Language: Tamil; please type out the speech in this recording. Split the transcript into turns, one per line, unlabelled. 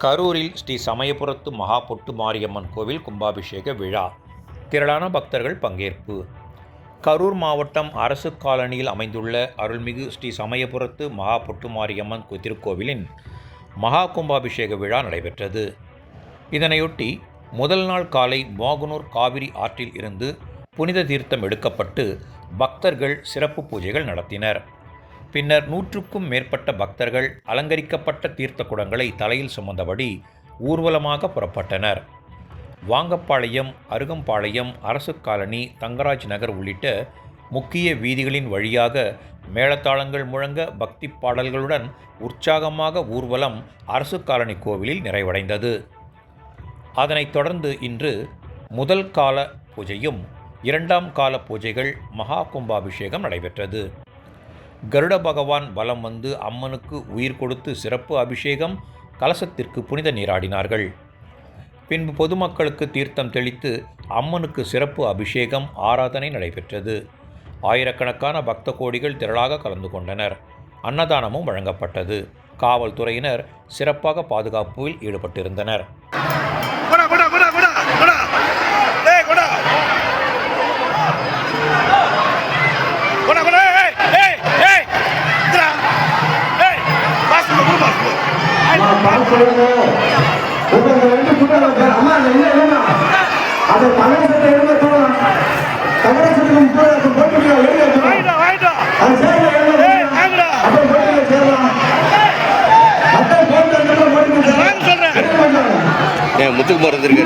கரூரில் ஸ்ரீ சமயபுரத்து மகா பொட்டு மாரியம்மன் கோவில் கும்பாபிஷேக விழா. திரளான பக்தர்கள் பங்கேற்பு. கரூர் மாவட்டம் அரசு காலனியில் அமைந்துள்ள அருள்மிகு ஸ்ரீ சமயபுரத்து மகா பொட்டு மாரியம்மன் திருக்கோவிலின் மகா கும்பாபிஷேக விழா நடைபெற்றது. இதனையொட்டி முதல் நாள் காலை மோகனூர் காவிரி ஆற்றில் இருந்து புனித தீர்த்தம் எடுக்கப்பட்டு பக்தர்கள் சிறப்பு பூஜைகள் நடத்தினர். பின்னர் 100க்கும் மேற்பட்ட பக்தர்கள் அலங்கரிக்கப்பட்ட தீர்த்த குடங்களை தலையில் சுமந்தபடி ஊர்வலமாக புறப்பட்டனர். வாங்கப்பாளையம், அருகம்பாளையம், அரசு காலனி, தங்கராஜ் நகர் உள்ளிட்ட முக்கிய வீதிகளின் வழியாக மேளதாளங்கள் முழங்க பக்தி பாடல்களுடன் உற்சாகமாக ஊர்வலம் அரசு காலனி கோவிலில் நிறைவடைந்தது. அதனைத் தொடர்ந்து இன்று முதல் கால பூஜையும் 2ஆம் கால பூஜைகள் மகா கும்பாபிஷேகம் நடைபெற்றது. கருட பகவான் வலம் வந்து அம்மனுக்கு உயிர் கொடுத்து சிறப்பு அபிஷேகம், கலசத்திற்கு புனித நீராடினார்கள். பின்பு பொதுமக்களுக்கு தீர்த்தம் தெளித்து அம்மனுக்கு சிறப்பு அபிஷேகம், ஆராதனை நடைபெற்றது. ஆயிரக்கணக்கான பக்த கோடிகள் திரளாக கலந்து கொண்டனர். அன்னதானமும் வழங்கப்பட்டது. காவல்துறையினர் சிறப்பாக பாதுகாப்பில் ஈடுபட்டிருந்தனர்.
முத்துக்கு போறது இருக்கு.